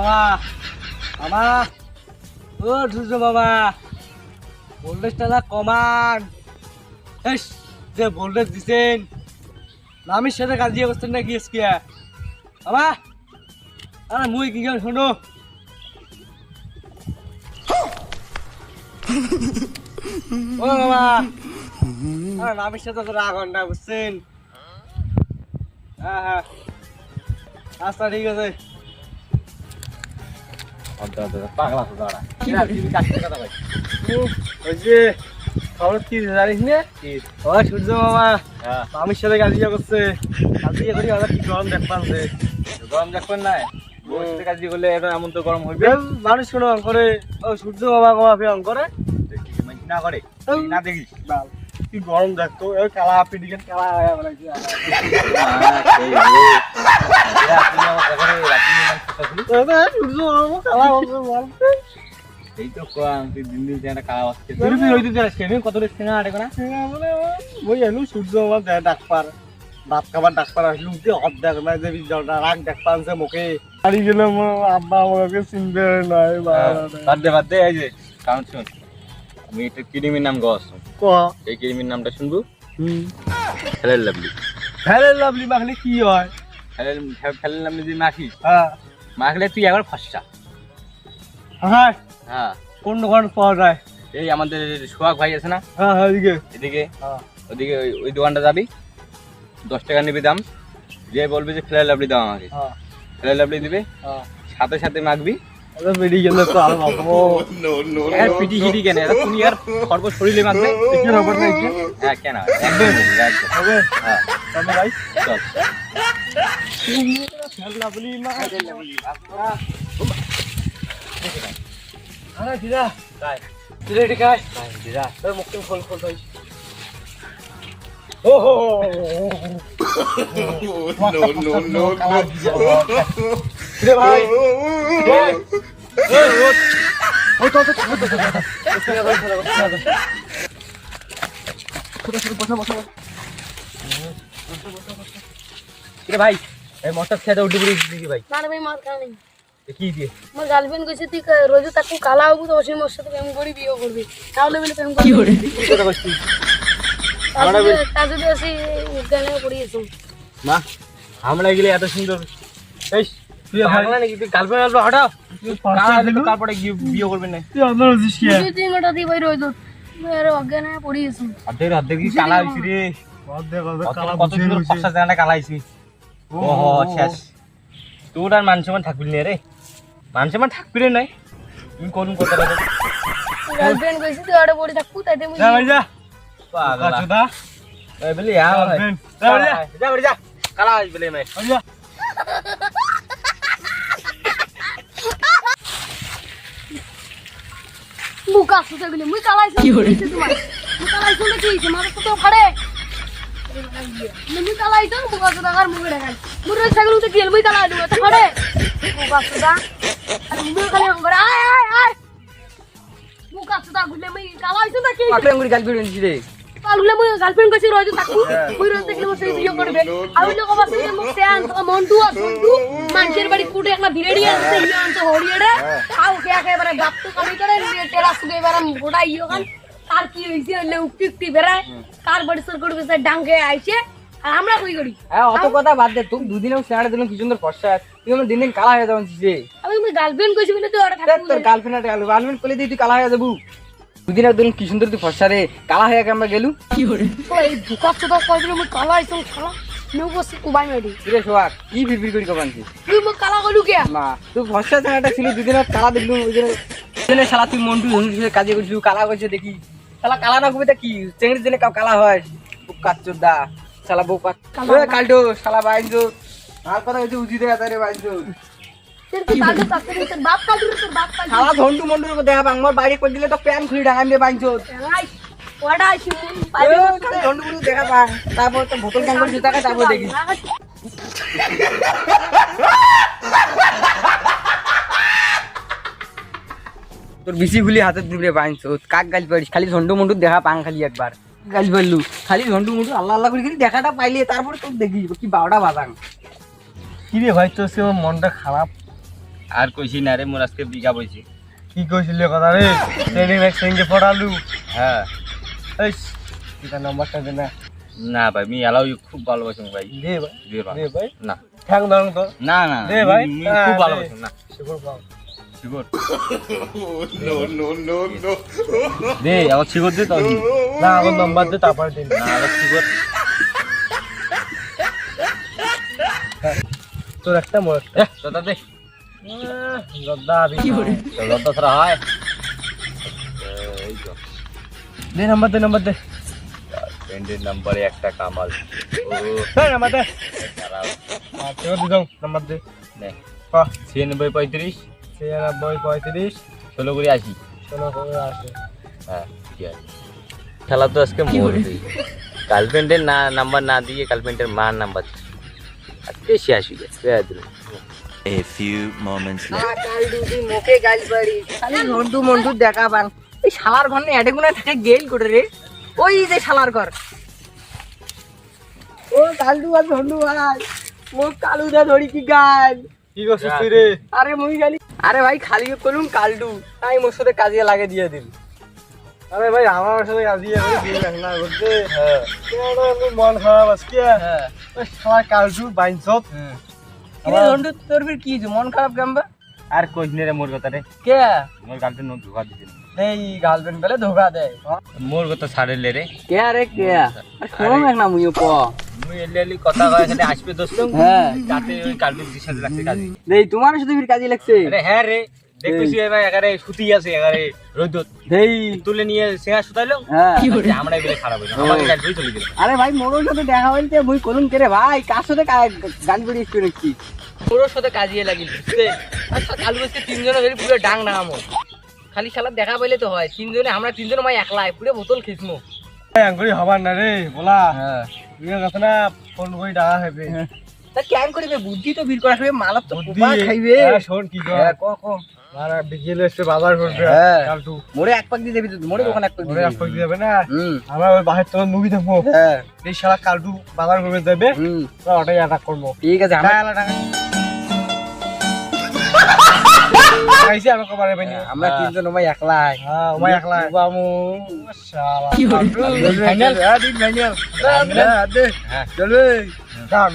মামা মামা ও সূর্য মামা ভোল্টেজটা না কমান যে ভোল্টেজ দিছেন নামের সাথে কাজিয়া করছেন না গিয়েছ কি মামা আরে মুই কি গান শোনো ও মামা আরে নামের সাথে তো রাগ হন না বুঝছেন হ্যাঁ হ্যাঁ আচ্ছা ঠিক আছে পাগলা তো দাঁড়া ওই যে খবর কি জানিস না ও সূর্য মামা আমির সাথে গাজিয়া করছে গাজিয়া করি আবার কি গরম দেখবান যে গরম দেখবেন না কাজি করলে এটা এমন তো গরম হইবে মানুষ কোনো করে ও সূর্য মামা কমাফি অঙ্ক করে না করে না দেখিস কি গরম দেখতো ওই কালা আপনি দিকেন কালা হয়ে বেড়াইছে সূর্য মামা কালা বলতে এই তো কোন তুই দিন দিন যেটা কালা আসছে তুই হইতে যাস কেন কত রেস্ট না আড়ে কোনা মানে ওই এলু সূর্য মামা যায় ডাকপার ভাত খাবার ডাকপার আসলু যে অর্ধেক না যে জলটা রাগ ডাকপানছে মুখে বাড়ি গেলে আব্বা আমাকে চিনবে নাই বাদ দে এই যে কারণ শুন আমি একটা ক্রিমির নাম গস ক এই ক্রিমির নামটা শুনবো ফেলের লাভলি মাখলে কি হয় ফেলের লাভলি যদি মাখিস হ্যাঁ মাখলে তুই একবার ফসা হ্যাঁ হ্যাঁ কোন দোকান পাওয়া যায় এই আমাদের সোহাগ ভাই আছে না হ্যাঁ হ্যাঁ এদিকে ওদিকে ওই দোকানটা যাবি 10 টাকা নেবে দাম যে বলবে যে ফেলের লাভলি দাও আমাকে ফেলের লাভলি দিবে সাথে সাথে মাখবি বেরিয়ে গেলে তো আরো ভাববো পিটি হিটি কেন তুমি আর সর্ব শরীরে মাখবে হ্যাঁ কেন একদম হবে হ্যাঁ ভাই চল আরে দিদা কাই দিদা এটি কাই দিদা তোর মুখটা খোল ভাই ও হো নো রে ভাই ওই তো ভাই এই মোটর খেতে উঠে পড়ে দিদি ভাই না ভাই মার খাওয়া নেই কি দিয়ে আমার গার্লফ্রেন্ড কইছে তুই রোজ তাকে কালা হবু তো ওই মোর সাথে প্রেম করি বিয়ে করবি তাহলে বলে প্রেম কি করে কথা কইছিস আমরা কাজে আসি গানে পড়িয়েছি মা আমরা গেলে এত সুন্দর এই তুই ভাগলা নাকি তুই গার্লফ্রেন্ড আসবে হঠাৎ তুই কালা দিলে তারপরে বিয়ে করবে না তুই আমরা বুঝিস কি তুই 3 ঘন্টা দিয়ে ভাই রোজ আর অজ্ঞানে পড়িয়েছি অর্ধেক কি কালা হইছি রে অর্ধেক কালা কত সুন্দর ফসা জানা কালা হইছি ওহো শেষ তোর আর মানসমান থাকবি না রে মানসমান থাকবি রে নাই তুমি কোন কথা বল গার্লফ্রেন্ড কইছি তুই আড়ে পড়ে থাকবো তাইতে মুই যা ভাই যা পাগলা চোদা এই বলি আ যা যা কালা হইছ বলে মে যা মুকা সুতে গলি মুই কালাইছি কি হইছে তোমার মুই কালাইছি না কি হইছে মার তো ফাড়ে মুই কালাইতো মুকা সুদা আর মুই দেখাই মুই রই ছাগল উঠে গেল মুই কালাই দেব তো ফাড়ে মুকা সুদা আর মুই কালাই হঙ্গর আয় আয় আয় মুকা সুদা গুলে মুই কালাইছি না কি আপনি আঙ্গুরি গার্লফ্রেন্ড জি রে পালুলে মুই গার্লফ্রেন্ড কইছি রইতো থাকু মুই রই দেখলে মুই ভিডিও করবে আমি লোক অবশ্যই মুখ সেন মন্টু আর সন্টু মানুষের বাড়ি কুটে একটা ভিড়ি আছে ইয়া আনতে হড়িয়েড়ে আও কে একেবারে গাপ্তু কামি করে টেরা সুগে এবারে গোটা ইও কান তার কি হইছে হইলে উক্তি বেরায় কার বাড়ি সর করবে সে ডাঙ্গে আইছে আর আমরা কই করি হ্যাঁ অত কথা বাদ দে তুই দুদিনেও সেড়া দিলাম কি সুন্দর ফর্সা তুই আমার দিন দিন কালা হয়ে যাবেন জি আমি মুই গার্লফ্রেন্ড কইছি বলে তুই ওটা থাকবি তোর গার্লফ্রেন্ড কইলে তুই কালা হয়ে যাবু দুদিনের দিন কি সুন্দর তুই ফর্সা রে কালা হয়ে আমরা গেলু কি করে ওই বুকাচ্ছ তো কই দিলে মুই কালা আইছো কালা মেও বসে কুবাই মেডি রে সোহাগ কি ফিরফির করি কবানছি তুই মুই কালা কইলু কে মা তুই ফর্সা জানাটা ছিল দুদিন কালা দেখলু ওই দিনে শালা তুই মন্টু ধনুষের কাজে করছিস কালা কইছে দেখি শালা কালা না কবিতা কি চেংড়ি দিনে কালা হয় বুকাচ্চোদা শালা বুকা ওই কালটো শালা বাইনজো আর কথা হইছে উজি দে আরে বাইনজো তোর কি কালটো তাতে তোর বাপ কালটো তোর বাপ কালটো শালা ধন্টু মন্টুর কো দেখা বাংমার বাইরে কই দিলে তো প্যান খুলি ডাঙাই মে বাইনজো আই ওডা আইছি পাইবে ধন্টু গুলো দেখা পা তারপর তো বোতল কাঙ্গ জুতা কা তারপর দেখি তোর বিসি গুলি হাতে দিবরে বাইনজো কাক গাল পাড়িস খালি ধন্টু মন্টু দেখা পাং খালি একবার গাল বললু খালি ধন্টু মন্টু আল্লাহ আল্লাহ করে খালি দেখাটা পাইলে তারপর তোর দেখি কি 12টা বাজান কি রে ভাই তোর সে মনটা খারাপ আর কইছি না রে মোর আজকে বিঘা বইছি। কি কইছিলি কথা রে ট্রেনিং এক্সচেঞ্জে পড়ালু হ্যাঁ এই এটা নাম্বারটা দে না না ভাই আমি এলাও খুব ভালোবাসি ভাই। দে ভাই দে ভাই দে ভাই না ঠ্যাং ধরুন তো না না দে ভাই আমি খুব ভালোবাসি না শিকড় পাও শিকড় দে আবার শিকড় দে তো না আমার নাম্বার দে তারপর দিন না আবার শিকড় তোর একটা মোর দাদা দে গদ্দা আবি দাদা ছাড়া হয় এই তো দে নাম্বার দে ফ্রেন্ডের নাম্বারে একটা কামাল ও এই নাম্বার দে খারাপ আচ্ছা দি দাও নাম্বার দে নে ক 96 35 96 35 16 করে 80 16 করে আসে হ্যাঁ ঠিক আছে খেলা তো আজকে মোর গার্লফ্রেন্ডের না নাম্বার না দিয়ে গার্লফ্রেন্ডের মার নাম্বার আজকে শেষ হয়ে গেছে A few moments later. কাল দুদি মুখে গাল বাড়ি খালি মন্টু মন্টু দেখা পান এই শালার ঘর এডে গুনা থাকে গেল করে রে ওই যে শালার ঘর ও কালু আর ধন্ডু ভাই মুখ কালু দা ধরি কি গাল কি করছিস তুই রে আরে মুই গালি আরে ভাই খালি করলুম কালডু তাই মোর সাথে কাজে লাগে দিয়ে দিল আরে ভাই আমার সাথে আজিয়ে করে দিয়ে রাখ না করতে হ্যাঁ কেন আমি মন খারাপ আজকে হ্যাঁ ওই শালা কালজু বাইনসত আরে ধন্ডু তোর ফির কি হইছে? মন খারাপ কেমবা আর কইস নে রে মোর কথা রে কে মোর গার্লফ্রেন্ড নো ধোকা দিছিল এই গার্লফ্রেন্ড পেলে ধোকা দেয় মোর কথা ছাড়লে রে কে রে কে আর কোন এক না মুইও ক মুই এলি কথা কয় সাথে আসবে দোস্ত হ্যাঁ যাতে ওই গার্লফ্রেন্ড সাথে লাগছে কাজ দেই তোমার সাথে ফির কাজে লাগছে আরে হ্যাঁ রে দেখতেছি ভাই একারে সুতি আছে একারে রোদত দেই তুলে নিয়ে সেয়া সুতাইলো হ্যাঁ আমরা এগুলো খারাপ হইলো আমাকে গার্লফ্রেন্ড চলে গেল আরে ভাই মোরোর সাথে দেখা হইতে মুই কলুম কে রে ভাই কার সাথে গান বেড়ি একটু দেখছি মোরোর সাথে কাজিয়ে লাগিল বুঝতে আচ্ছা কালু আজকে তিনজনে ধরে পুরো ডাং নামো খালি শালা দেখা পাইলে তো হয় তিনজনে আমরা তিনজনে মাই একলাই পুরো বোতল খিসমু আঙ্গুরি হবার না রে বলা হ্যাঁ তুই কথা না ফোন করে ডাকা হবে তা কেন করিবে বুদ্ধি তো ভিড় করা খাবে মালাপ তো বুদ্ধি পোপা খাইবে হ্যাঁ, শোন কি কর হ্যাঁ ক ক মারা বিকেলে এসে বাজার করবে হ্যাঁ। কালটু মোরে এক পাক দিয়ে দিবি তুই মোরে দোকান এক পাক ওরে দিয়ে আপক দিয়ে যাবে না হুম আমরা ওই বাহির তোমার মুভি দেখবো হ্যাঁ এই শালা কালটু বাজার করবে যাবে হুম তো ওটাই অ্যাটাক করবো ঠিক আছে আমরা খাইছি আমি কবারে পাইনি আমরা তিনজন মাই একলাই হ্যাঁ ওমাই একলা বামু শালা ফাইনাল হ্যাঁ দিন ফাইনাল দে চলবে গান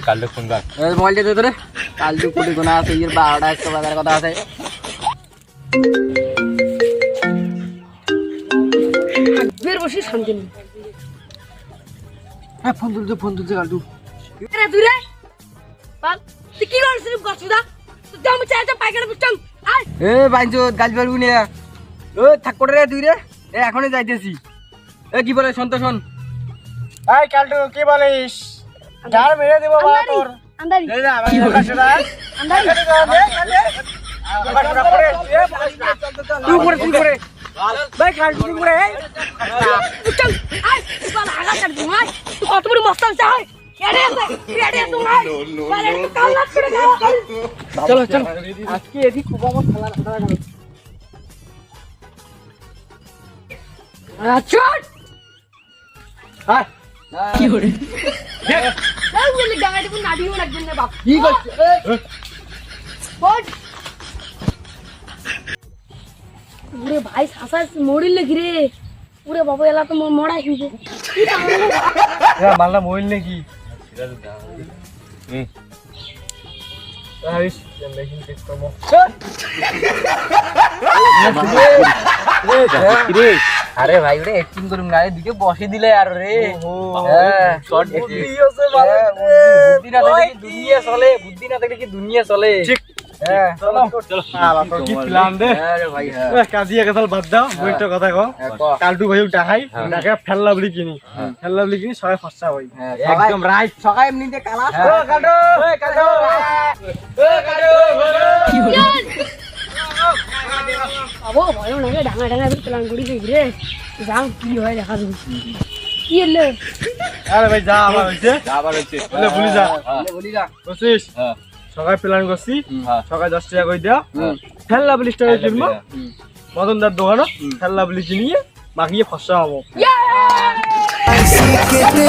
কালকে ফোন কর মোবাইল দে তোরে কাল দু কোটি গোনা আছে এর 12টা একটা বাজার কথা আছে বের বসে শান্তি নেই হ্যাঁ ফোন তুলছে কাল দু রে তুই রে পাল তুই কি করছিস গছুদা তুই জাম চাইতে পাইকারে বুঝছং আয় এ বাইঞ্চো গাল বেলবু নে ও থাক করে রে তুই রে এ এখনই যাইতেছি এ কি বলে শোন তো শোন এই কালটু কি বলিস গার মেরে দেব বাবা তোর আন্দারি এই না আমাকে কাছে না আন্দারি তুই করে ভাই খাল তুই করে বুঝছং আয় তুই পাল আগা কাট দু আয় তুই কত বড় মস্তান চাই এড়ে আছে তুই আয় পালে কাল না করে দাও চলো চলো আজকে এদি খুব আমার খেলা আচ্ছা হ্যাঁ কি করে এই বলে গাড়ি কোন নাডিও লাগবে না বাপ কি করছিস বল ওরে ভাই সাসা মরিলে ঘিরে ওরে বাবা এলা তো মড়াই হইবে কি তাহলে মালটা মইল নাকি আরে ভাই ওরে অ্যাক্টিং করুম না দিকে বসে দিলে আর রে হ্যাঁ শর্ট বুদ্ধি না থাকলে কি দুনিয়া চলে বুদ্ধি না থাকলে কি দুনিয়া চলে ঠিক হ্যাঁ চলো চলো কি প্ল্যান দে হ্যাঁ রে ভাই হ্যাঁ কাজিয়া কথাল বাদ দাও মই একটা কথা কও কালটু ভাইও ডাকাই ডাকা ফেললা বলি কিনি ফেললা বলি কিনি সবাই ফসা হই একদম রাইট সকাল এমনিতে কালা ও কালটু বাবা ভয় না ডাঙা ডাঙা প্ল্যান করি ঘিরে যাও কি হয় দেখা যাবে কি এলে আরে ভাই যা আবার হইছে আবার হচ্ছে বলে ভুলি যা বলি যা বুঝছিস হ্যাঁ সকাল প্ল্যান করছি হ্যাঁ সকাল 10 টাকা কই দাও ফেললা বলি স্টাইল কিনবো মদনদার দোকানে ফেললা বলি কিনিয়ে মাখিয়ে ফসা হবো ইয়ে Así que te